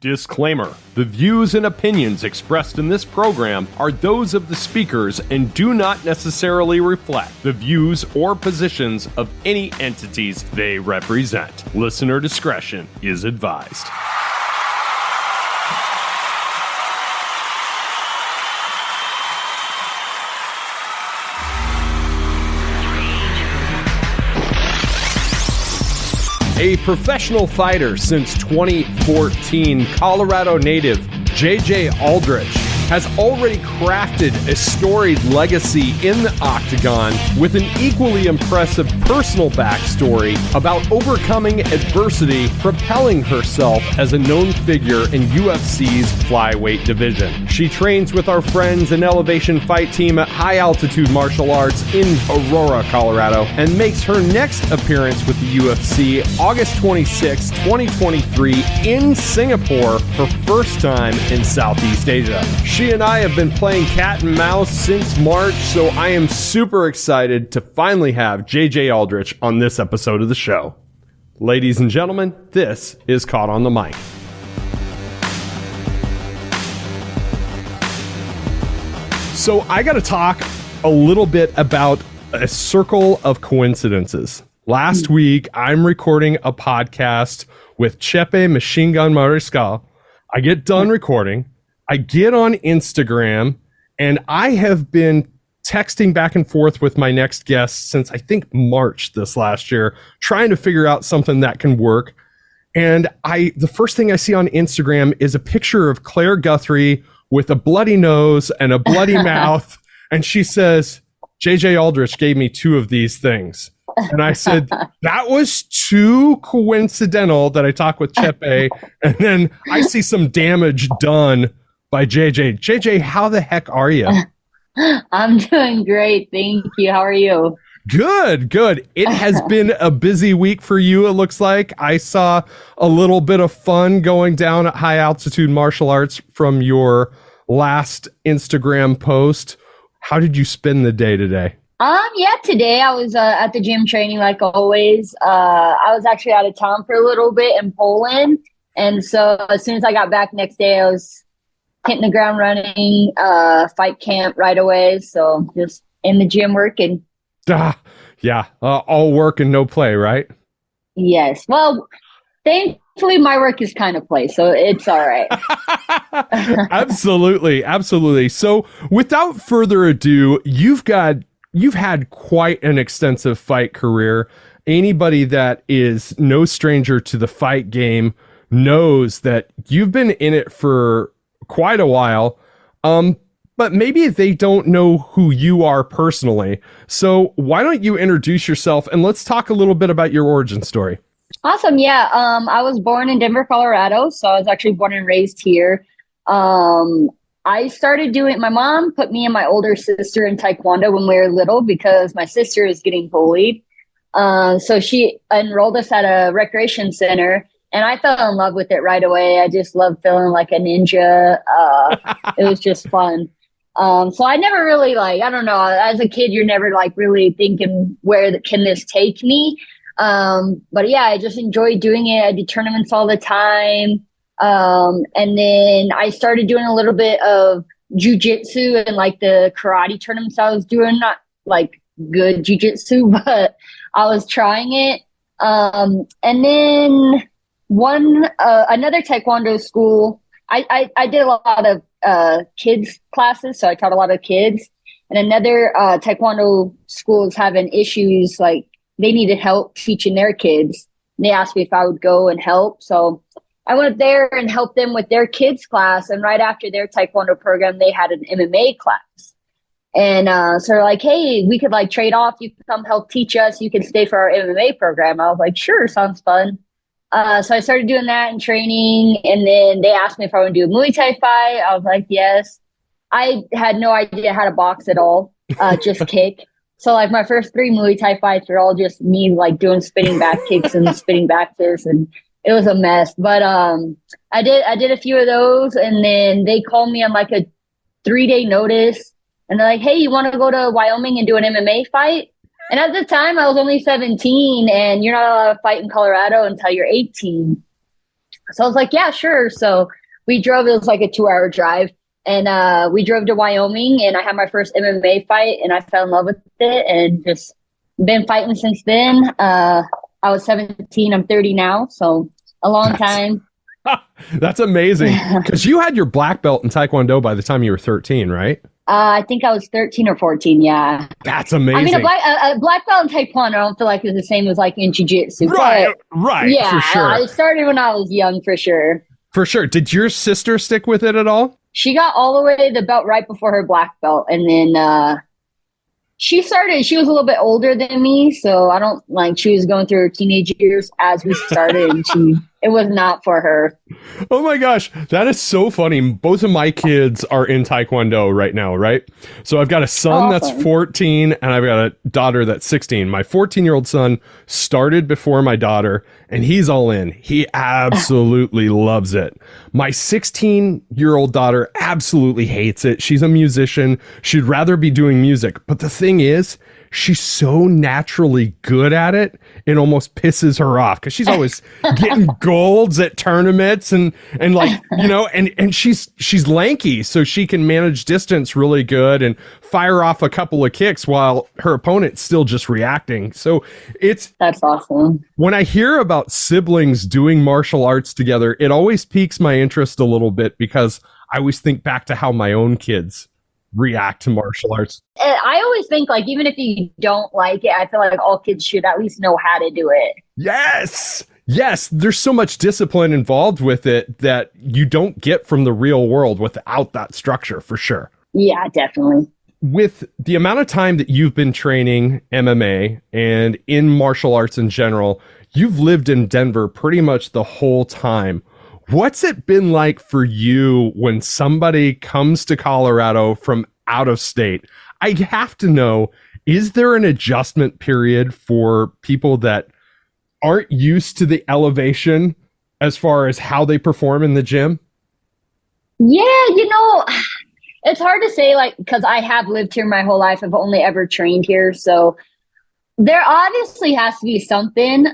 Disclaimer: the views and opinions expressed in this program are those of the speakers and do not necessarily reflect the views or positions of any entities they represent. Listener discretion is advised. A professional fighter since 2014, Colorado native JJ Aldrich has already crafted a storied legacy in the octagon with an equally impressive personal backstory about overcoming adversity, propelling herself as a known figure in UFC's Flyweight division. She trains with our friends in Elevation Fight Team at High Altitude Martial Arts in Aurora, Colorado, and makes her next appearance with the UFC August 26, 2023 in Singapore, her first time in Southeast Asia. She and I have been playing cat and mouse since March, so I am super excited to finally have JJ Aldrich on this episode of the show. Ladies and gentlemen, this is Caught on the Mic. So I got to talk a little bit about a circle of coincidences. Last week, I'm recording a podcast with Chepe Machine Gun Mariscal. I get done recording. I get on Instagram, and I have been texting back and forth with my next guest since I think March this last year, trying to figure out something that can work. And the first thing I see on Instagram is a picture of Claire Guthrie with a bloody nose and a bloody mouth. And she says, JJ Aldrich gave me 2 of these things. And I said, that was too coincidental that I talked with Chepe. And then I see some damage done by JJ. JJ, how the heck are you? I'm doing great. Thank you. How are you? Good. It has been a busy week for you, it looks like. I saw a little bit of fun going down at High Altitude Martial Arts from your last Instagram post. How did you spend the day today? Today I was at the gym training like always. I was actually out of town for a little bit in Poland. And so as soon as I got back next day, I was hitting the ground running, fight camp right away. So just in the gym working. All work and no play, right? Yes. Well, thankfully my work is kind of play, so it's all right. Absolutely. So without further ado, you've had quite an extensive fight career. Anybody that is no stranger to the fight game knows that you've been in it for quite a while, but maybe they don't know who you are personally. So why don't you introduce yourself and let's talk a little bit about your origin story. Awesome. Yeah. I was born in Denver, Colorado. So I was actually born and raised here. I started my mom put me and my older sister in Taekwondo when we were little because my sister is getting bullied. So she enrolled us at a recreation center. And I fell in love with it right away. I just loved feeling like a ninja. It was just fun. So I never really I don't know, as a kid, you're never really thinking can this take me? But yeah, I just enjoyed doing it. I did tournaments all the time. And then I started doing a little bit of jujitsu and the karate tournaments I was doing, not good jujitsu, but I was trying it. And then another Taekwondo school, I did a lot of kids classes, so I taught a lot of kids. And another Taekwondo school is having issues, they needed help teaching their kids. And they asked me if I would go and help. So I went there and helped them with their kids class. And right after their Taekwondo program, they had an MMA class. And so they're like, hey, we could trade off. You can come help teach us. You can stay for our MMA program. I was like, sure, sounds fun. So I started doing that and training, and then they asked me if I would do a Muay Thai fight. I was like, yes. I had no idea how to box at all, just kick. So my first 3 Muay Thai fights were all just me doing spinning back kicks and spinning back fists, and it was a mess. But I did a few of those, and then they called me on a 3-day notice, and they're like, hey, you want to go to Wyoming and do an MMA fight? And at the time, I was only 17, and you're not allowed to fight in Colorado until you're 18. So I was like, yeah, sure. So we drove, it was like a 2 hour drive. And we drove to Wyoming, and I had my first MMA fight, and I fell in love with it and just been fighting since then. I was 17, I'm 30 now, so a long That's time. that's amazing. Because you had your black belt in Taekwondo by the time you were 13, right? I think I was 13 or 14. Yeah. That's I mean, amazing. a black belt in Taekwondo, I don't feel like is the same as like in Jiu-Jitsu, Right, but right, yeah, for sure. I started when I was young for sure. For sure. Did your sister stick with it at all? She got all the way to the belt right before her black belt. And then she was a little bit older than me. So I don't like, she was going through her teenage years as we started, and it was not for her. Oh my gosh, that is so funny. Both of my kids are in Taekwondo right now, right? So I've got a son that's Awesome. 14 and I've got a daughter that's 16. My 14-year-old son started before my daughter and he's all in. He absolutely loves it. My 16-year-old daughter absolutely hates it. She's a musician. She'd rather be doing music. But the thing is, she's so naturally good at it, it almost pisses her off because she's always getting golds at tournaments and like, you know, and she's lanky, so she can manage distance really good and fire off a couple of kicks while her opponent's still just reacting. So That's awesome. when I hear about siblings doing martial arts together, it always piques my interest a little bit because I always think back to how my own kids react to martial arts. And I always think like, even if you don't like it, I feel like all kids should at least know how to do it. Yes. Yes. There's so much discipline involved with it that you don't get from the real world without that structure, for sure. Yeah, definitely. With the amount of time that you've been training MMA and in martial arts in general, you've lived in Denver pretty much the whole time. What's it been like for you when somebody comes to Colorado from out of state? I have to know, is there an adjustment period for people that aren't used to the elevation as far as how they perform in the gym? Yeah, it's hard to say, like, because I have lived here my whole life. I've only ever trained here. So there obviously has to be something.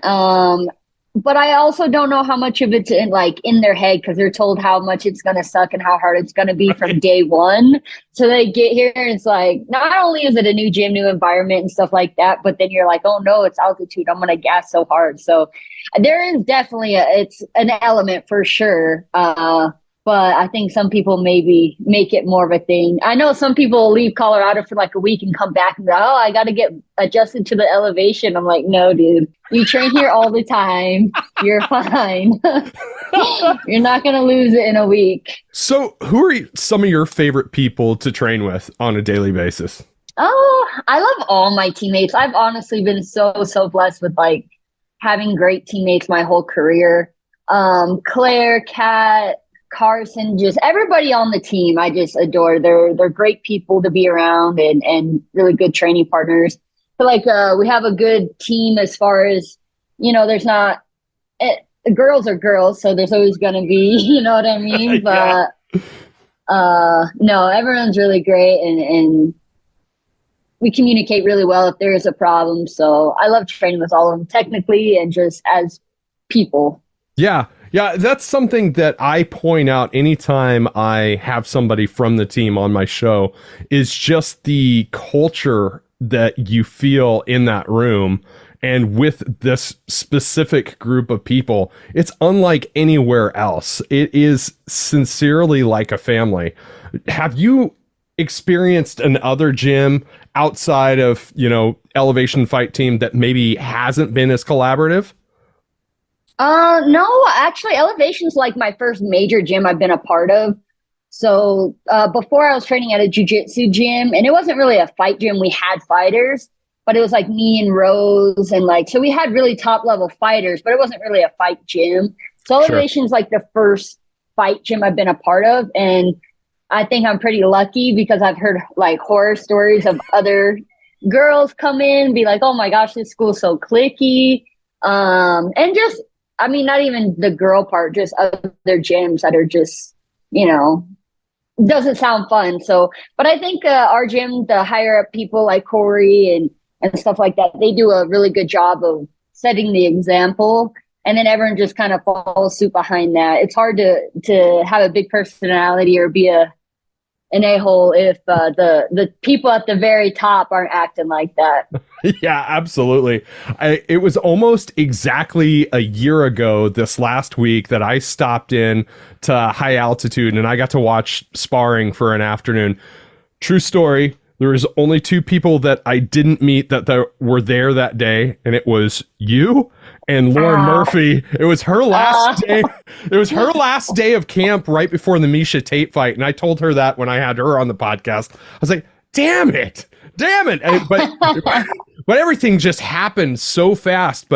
But I also don't know how much of it's in their head, because they're told how much it's going to suck and how hard it's going to be from day one. So they get here and it's like, not only is it a new gym, new environment and stuff like that, but then you're like, oh no, it's altitude. I'm going to gas so hard. So there is definitely it's an element for sure. But I think some people maybe make it more of a thing. I know some people leave Colorado for like a week and come back and go, oh, I got to get adjusted to the elevation. I'm like, no, dude, you train here all the time. You're fine. You're not going to lose it in a week. So, who are some of your favorite people to train with on a daily basis? Oh, I love all my teammates. I've honestly been so blessed with like having great teammates my whole career. Claire, Kat, Carson, just everybody on the team I just adore. They're great people to be around and really good training partners. But like we have a good team as far as, there's not girls are girls, so there's always gonna be, you know what I mean? Yeah. But no, everyone's really great and we communicate really well if there is a problem. So I love training with all of them technically and just as people. Yeah. Yeah, that's something that I point out anytime I have somebody from the team on my show, is just the culture that you feel in that room. And with this specific group of people, it's unlike anywhere else. It is sincerely like a family. Have you experienced another gym outside of, Elevation Fight Team that maybe hasn't been as collaborative? No, actually, Elevation's like my first major gym I've been a part of. So before I was training at a jiu-jitsu gym, and it wasn't really a fight gym. We had fighters, but it was like me and Rose, and like, so we had really top level fighters, but it wasn't really a fight gym. So Sure. Elevation's like the first fight gym I've been a part of, and I think I'm pretty lucky because I've heard like horror stories of other girls come in and be like, oh my gosh, this school's so cliquey. And just, I mean, not even the girl part, just other gyms that are just, doesn't sound fun. So, but I think our gym, the higher up people like Corey and stuff like that, they do a really good job of setting the example. and then everyone just kind of follows suit behind that. It's hard to have a big personality or be an a-hole if the people at the very top aren't acting like that. Yeah, absolutely. It was almost exactly a year ago this last week that I stopped in to High Altitude and I got to watch sparring for an afternoon. True story. There was only two people that I didn't meet that were there that day, and it was you and Lauren Murphy. It was her last day. It was her last day of camp right before the Miesha Tate fight, and I told her that when I had her on the podcast. I was like, damn it. But everything just happened so fast.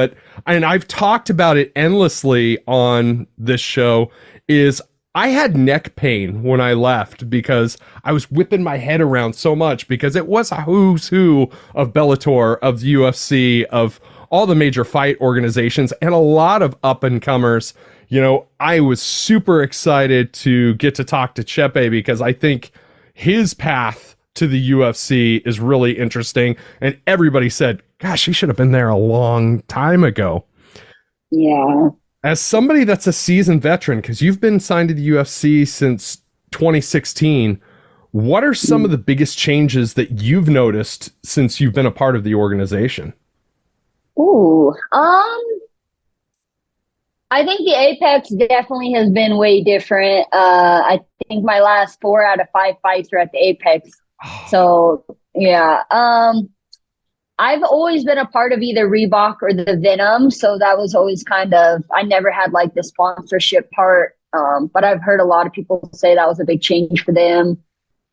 And I've talked about it endlessly on this show, is I had neck pain when I left because I was whipping my head around so much because it was a who's who of Bellator, of the UFC, of all the major fight organizations, and a lot of up-and-comers. You know, I was super excited to get to talk to Chepe because I think his path to the UFC is really interesting. And everybody said, gosh, he should have been there a long time ago. Yeah. As somebody that's a seasoned veteran, because you've been signed to the UFC since 2016, what are some of the biggest changes that you've noticed since you've been a part of the organization? Ooh, I think the Apex definitely has been way different. I think my last 4 out of 5 fights were at the Apex. So yeah, I've always been a part of either Reebok or the Venom. So that was always kind of, I never had like the sponsorship part. But I've heard a lot of people say that was a big change for them.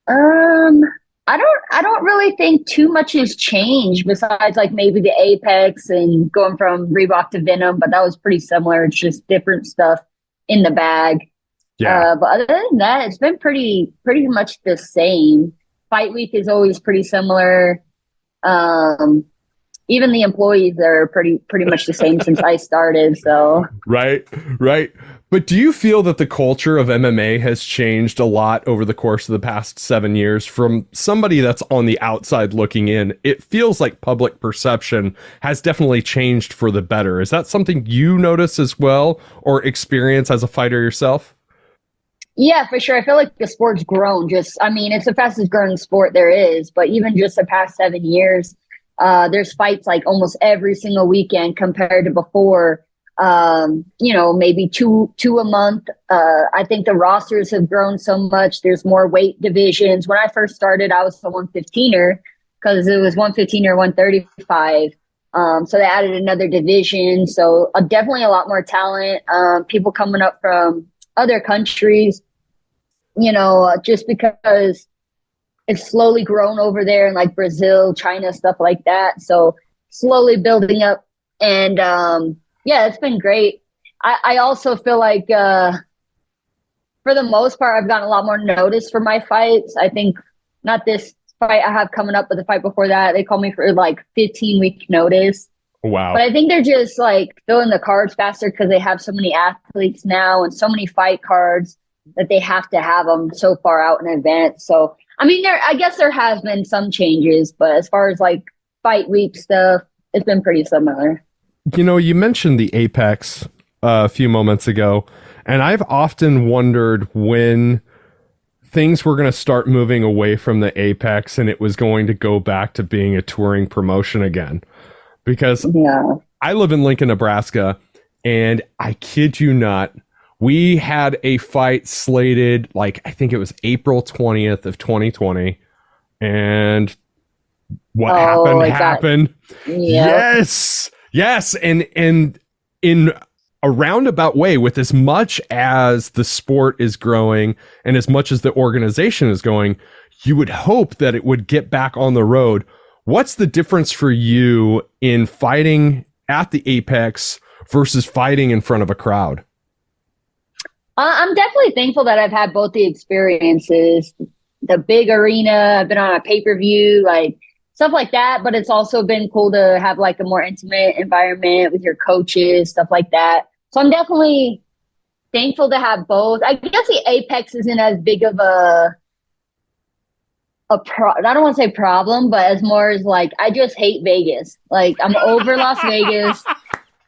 I don't really think too much has changed besides like maybe the Apex and going from Reebok to Venom, but that was pretty similar. It's just different stuff in the bag. Yeah. But other than that, it's been pretty much the same. Fight week is always pretty similar. Even the employees are pretty much the same since I started. So Right. But do you feel that the culture of MMA has changed a lot over the course of the past 7 years? From somebody that's on the outside looking in, it feels like public perception has definitely changed for the better. Is that something you notice as well or experience as a fighter yourself? yeah, for sure. I feel like the sport's grown. It's the fastest growing sport there is, but even just the past 7 years, there's fights like almost every single weekend compared to before. Maybe two a month. I think the rosters have grown so much. There's more weight divisions. When I first started, I was the 115er because it was 115 or 135. So they added another division. So definitely a lot more talent. People coming up from other countries, just because it's slowly grown over there in like Brazil, China, stuff like that. So slowly building up. And yeah, it's been great. I also feel like for the most part, I've gotten a lot more notice for my fights. I think not this fight I have coming up, but the fight before that, they called me for like 15-week notice. Wow. But I think they're just like filling the cards faster because they have so many athletes now and so many fight cards that they have to have them so far out in advance. So, I guess there has been some changes, but as far as like fight week stuff, it's been pretty similar. You mentioned the Apex a few moments ago, and I've often wondered when things were going to start moving away from the Apex and it was going to go back to being a touring promotion again. Because I live in Lincoln, Nebraska, and I kid you not, we had a fight slated, like, I think it was April 20th of 2020, and what happened. Yeah. Yes. And in a roundabout way, with as much as the sport is growing and as much as the organization is going, you would hope that it would get back on the road. What's the difference for you in fighting at the Apex versus fighting in front of a crowd? I'm definitely thankful that I've had both the experiences, the big arena, I've been on a pay-per-view, like stuff like that. But it's also been cool to have like a more intimate environment with your coaches, stuff like that. So I'm definitely thankful to have both. I guess the Apex isn't as big of I don't want to say problem, but as more as like, I just hate Vegas. Like, I'm over Las Vegas.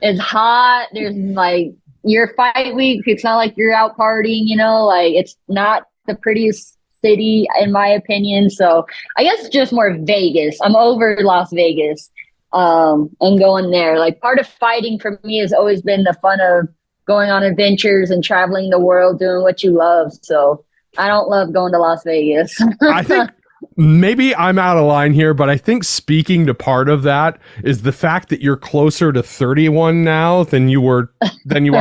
It's hot. There's like your fight week. It's not like you're out partying, like it's not the prettiest city in my opinion. So I guess it's just more Vegas. I'm over Las Vegas, and going there. Like part of fighting for me has always been the fun of going on adventures and traveling the world, doing what you love. So I don't love going to Las Vegas. I think maybe I'm out of line here, but I think speaking to part of that is the fact that you're closer to 31 now than you are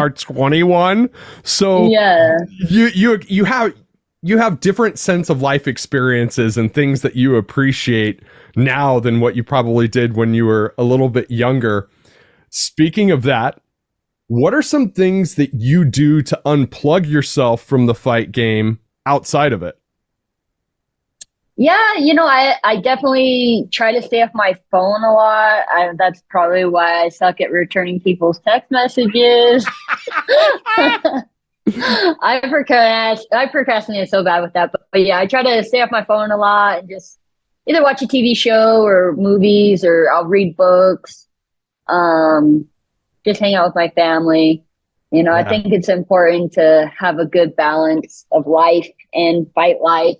21. So Yeah. you have different sense of life experiences and things that you appreciate now than what you probably did when you were a little bit younger. Speaking of that, what are some things that you do to unplug yourself from the fight game outside of it? Yeah, I definitely try to stay off my phone a lot. That's probably why I suck at returning people's text messages. I procrastinate so bad with that. But yeah, I try to stay off my phone a lot and just either watch a TV show or movies, or I'll read books. Just hang out with my family. Yeah. I think it's important to have a good balance of life and fight life.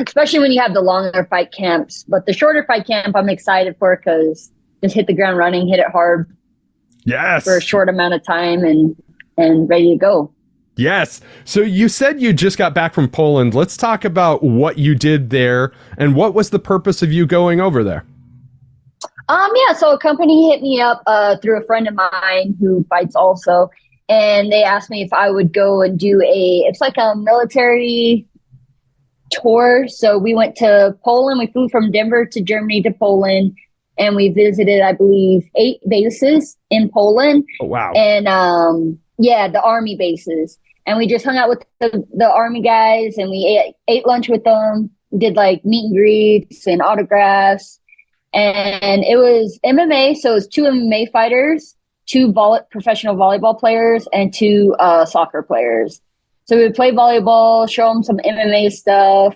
Especially when you have the longer fight camps. But the shorter fight camp I'm excited for, because just hit the ground running, hit it hard. Yes. For a short amount of time and ready to go. Yes. So you said you just got back from Poland. Let's talk about what you did there and what was the purpose of you going over there? Yeah, so a company hit me up through a friend of mine who fights also, and they asked me if I would go and do it's like a military tour. So we went to Poland. We flew from Denver to Germany to Poland, and we visited, I believe, 8 bases in Poland. Oh, wow. And the Army bases. And we just hung out with the Army guys, and we ate lunch with them, did like meet and greets and autographs. And it was MMA, so it was 2 MMA fighters, 2 professional volleyball players, and 2 soccer players. So we would play volleyball, show them some MMA stuff,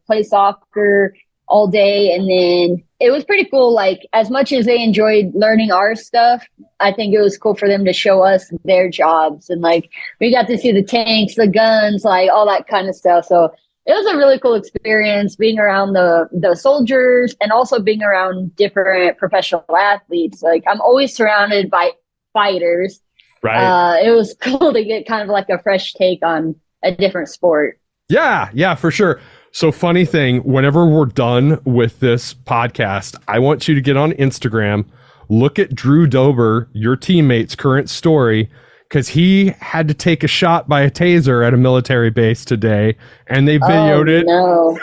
play soccer all day, and then it was pretty cool. Like, as much as they enjoyed learning our stuff, I think it was cool for them to show us their jobs. And like, we got to see the tanks, the guns, like all that kind of stuff. So it was a really cool experience being around the soldiers and also being around different professional athletes. Like, I'm always surrounded by fighters. Right. It was cool to get kind of like a fresh take on a different sport. Yeah, for sure. So funny thing, whenever we're done with this podcast, I want you to get on Instagram, look at Drew Dober, your teammate's current story, because he had to take a shot by a taser at a military base today, and they videoed it. No.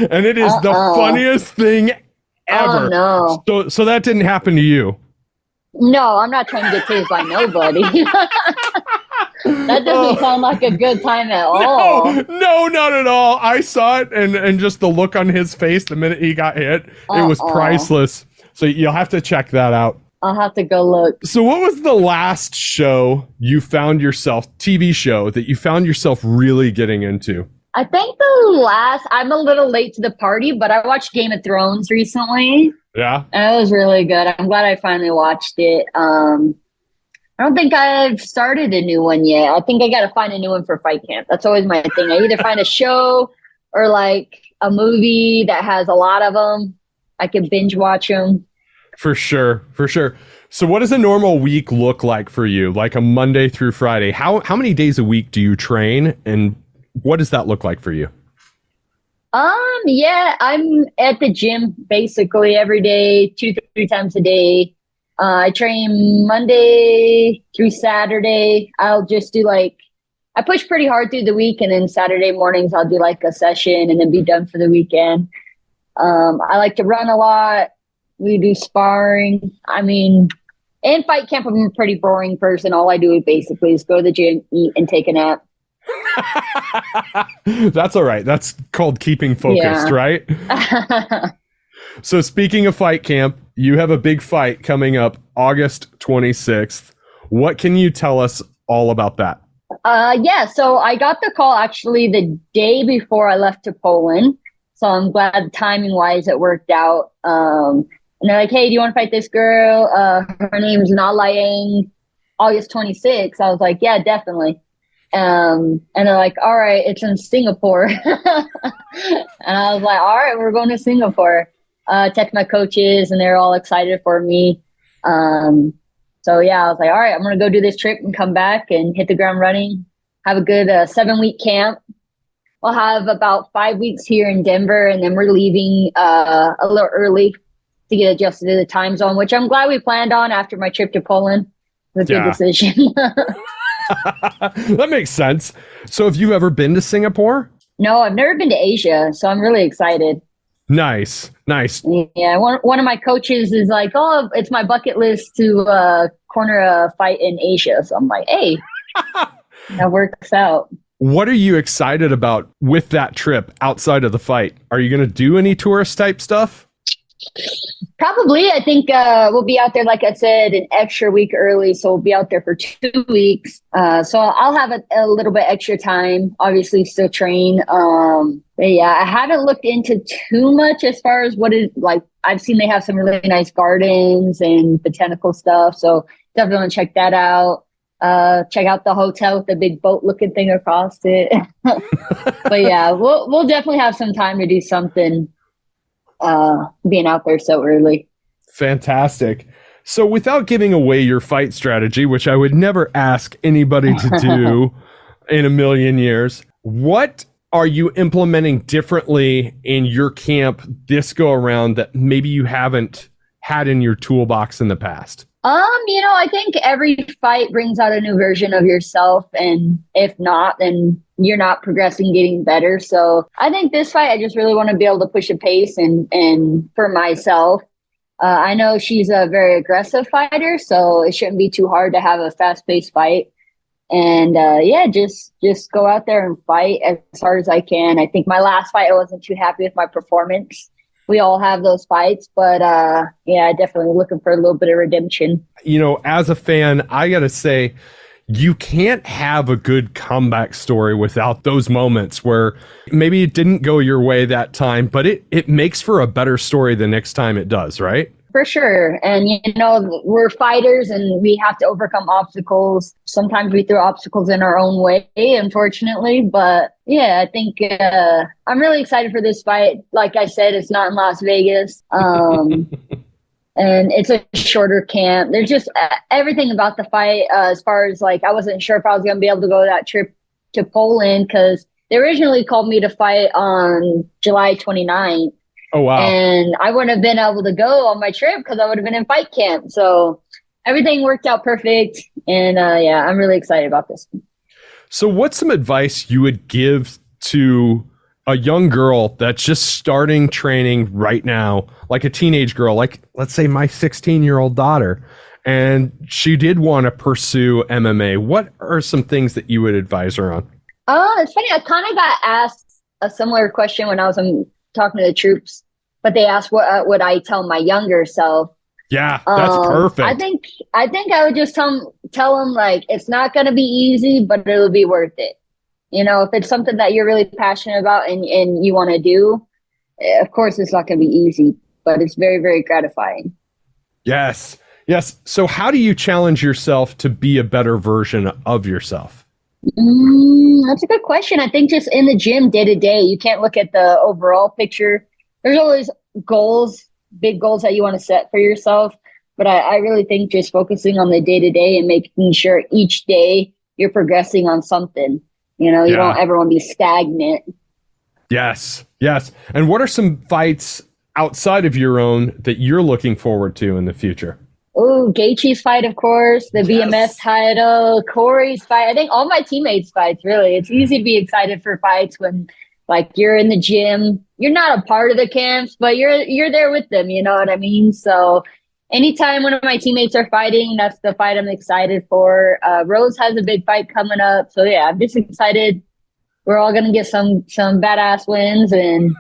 And it is the funniest thing ever. Oh, no. So that didn't happen to you. No, I'm not trying to get tased by nobody. That doesn't sound like a good time at all. No, not at all. I saw it, and just the look on his face the minute he got hit, it was priceless. So you'll have to check that out. I'll have to go look. So what was the last show you found yourself, TV show, that you found yourself really getting into? I think I'm a little late to the party, but I watched Game of Thrones recently. Yeah. And it was really good. I'm glad I finally watched it. I don't think I've started a new one yet. I think I got to find a new one for Fight Camp. That's always my thing. I either find a show or like a movie that has a lot of them. I can binge watch them. For sure. So what does a normal week look like for you? Like a Monday through Friday? How many days a week do you train, and what does that look like for you? Yeah, I'm at the gym basically every day, 2-3 times a day. I train Monday through Saturday. I'll just do I push pretty hard through the week, and then Saturday mornings I'll do like a session and then be done for the weekend. I like to run a lot. We do sparring. In Fight Camp, I'm a pretty boring person. All I do basically is go to the gym, eat, and take a nap. That's all right. That's called keeping focused, right? So speaking of Fight Camp, you have a big fight coming up August 26th. What can you tell us all about that? So I got the call actually the day before I left to Poland. So I'm glad timing wise it worked out. And they're like, hey, do you want to fight this girl? Her name's Nalayang, August 26th. I was like, yeah, definitely. And they're like, all right, it's in Singapore. And I was like, all right, we're going to Singapore. Text my coaches, and they're all excited for me. So yeah, I was like, all right, I'm going to go do this trip and come back and hit the ground running. Have a good 7-week camp. We'll have about 5 weeks here in Denver, and then we're leaving a little early to get adjusted to the time zone, which I'm glad we planned on after my trip to Poland. It was a good decision. That makes sense. So have you ever been to Singapore? No, I've never been to Asia, so I'm really excited. Nice. Yeah, one of my coaches is like, oh, it's my bucket list to corner a fight in Asia. So I'm like, hey, that works out. What are you excited about with that trip outside of the fight? Are you going to do any tourist type stuff? Probably. I think we'll be out there, like I said, an extra week early. So we'll be out there for 2 weeks. So I'll have a little bit extra time, obviously still train. But yeah, I haven't looked into too much as far as what is like. I've seen they have some really nice gardens and botanical stuff. So definitely want to check that out. Check out the hotel with the big boat looking thing across it. But yeah, we'll definitely have some time to do something. Being out there so early. Fantastic. So without giving away your fight strategy, which I would never ask anybody to do in a million years, what are you implementing differently in your camp this go around that maybe you haven't had in your toolbox in the past? I think every fight brings out a new version of yourself, and if not, then you're not progressing, getting better. So I think this fight, I just really want to be able to push a pace and for myself. I know she's a very aggressive fighter, so it shouldn't be too hard to have a fast-paced fight. And just go out there and fight as hard as I can. I think my last fight, I wasn't too happy with my performance. We all have those fights, but definitely looking for a little bit of redemption. As a fan, I got to say, you can't have a good comeback story without those moments where maybe it didn't go your way that time, but it makes for a better story the next time it does, right? For sure. And, we're fighters and we have to overcome obstacles. Sometimes we throw obstacles in our own way, unfortunately. But yeah, I think I'm really excited for this fight. Like I said, it's not in Las Vegas. And it's a shorter camp. There's just everything about the fight as far as like, I wasn't sure if I was going to be able to go that trip to Poland because they originally called me to fight on July 29th. Oh, wow. And I wouldn't have been able to go on my trip because I would have been in fight camp. So everything worked out perfect. And I'm really excited about this. So what's some advice you would give to a young girl that's just starting training right now, like a teenage girl, like let's say my 16-year-old daughter, and she did want to pursue MMA? What are some things that you would advise her on? It's funny. I kind of got asked a similar question when I was talking to the troops, but they asked what would I tell my younger self. Yeah, that's perfect. I think I would just tell them like it's not going to be easy, but it'll be worth it. If it's something that you're really passionate about and you want to do, of course it's not going to be easy, but it's very, very gratifying. Yes. So how do you challenge yourself to be a better version of yourself? That's a good question. I think just in the gym day to day, you can't look at the overall picture. There's always goals, big goals that you want to set for yourself. But I really think just focusing on the day to day and making sure each day you're progressing on something. You don't ever want to be stagnant. Yes. And what are some fights outside of your own that you're looking forward to in the future? Oh, Gaethje's fight, of course, the BMF title, Corey's fight. I think all my teammates' fights, really. It's easy to be excited for fights when, like, you're in the gym. You're not a part of the camps, but you're there with them, you know what I mean? So anytime one of my teammates are fighting, that's the fight I'm excited for. Rose has a big fight coming up. So, yeah, I'm just excited. We're all going to get some badass wins, and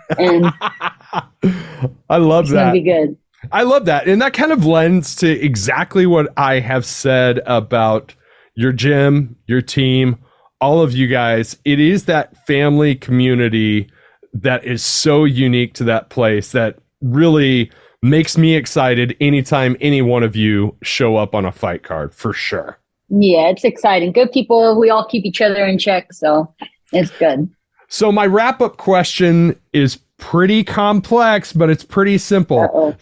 I love it's that. going to be good. I love that. And that kind of lends to exactly what I have said about your gym, your team, all of you guys. It is that family community that is so unique to that place that really makes me excited anytime any one of you show up on a fight card, for sure. Yeah, it's exciting. Good people. We all keep each other in check, so it's good. So my wrap-up question is pretty complex, but it's pretty simple.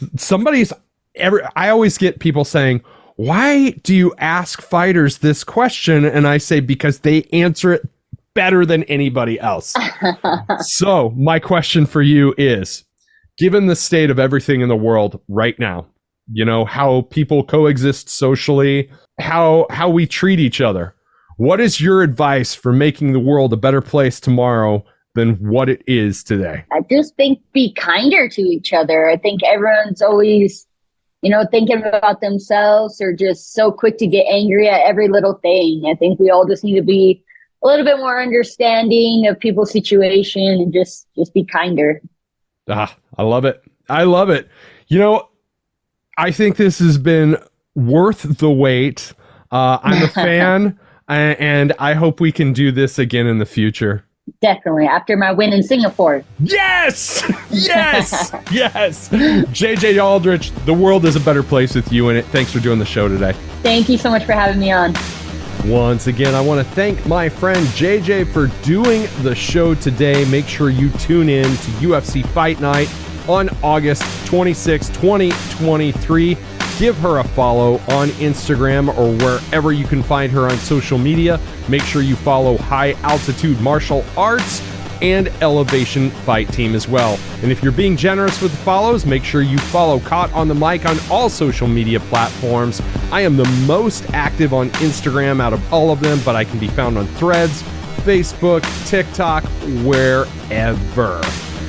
I always get people saying, why do you ask fighters this question? And I say, because they answer it better than anybody else. So my question for you is, given the state of everything in the world right now, you know, how people coexist socially, how we treat each other, what is your advice for making the world a better place tomorrow than what it is today? I just think be kinder to each other. I think everyone's always, thinking about themselves or just so quick to get angry at every little thing. I think we all just need to be a little bit more understanding of people's situation and just be kinder. I love it. I love it. I think this has been worth the wait. I'm a fan, and I hope we can do this again in the future. Definitely. After my win in Singapore. Yes! Yes! Yes! JJ Aldrich, the world is a better place with you in it. Thanks for doing the show today. Thank you so much for having me on. Once again, I want to thank my friend JJ for doing the show today. Make sure you tune in to UFC Fight Night on August 26, 2023. Give her a follow on Instagram or wherever you can find her on social media. Make sure you follow High Altitude Martial Arts and Elevation Fight Team as well. And if you're being generous with the follows, make sure you follow Caught on the Mic on all social media platforms. I am the most active on Instagram out of all of them, but I can be found on Threads, Facebook, TikTok, wherever.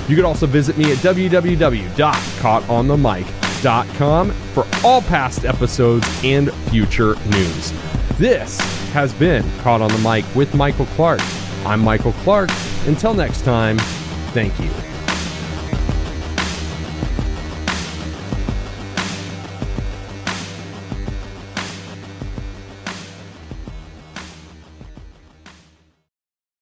You can also visit me at www.caughtonthemic.com for all past episodes and future news. This has been Caught on the Mic with Michael Clark. I'm Michael Clark. Until next time, thank you.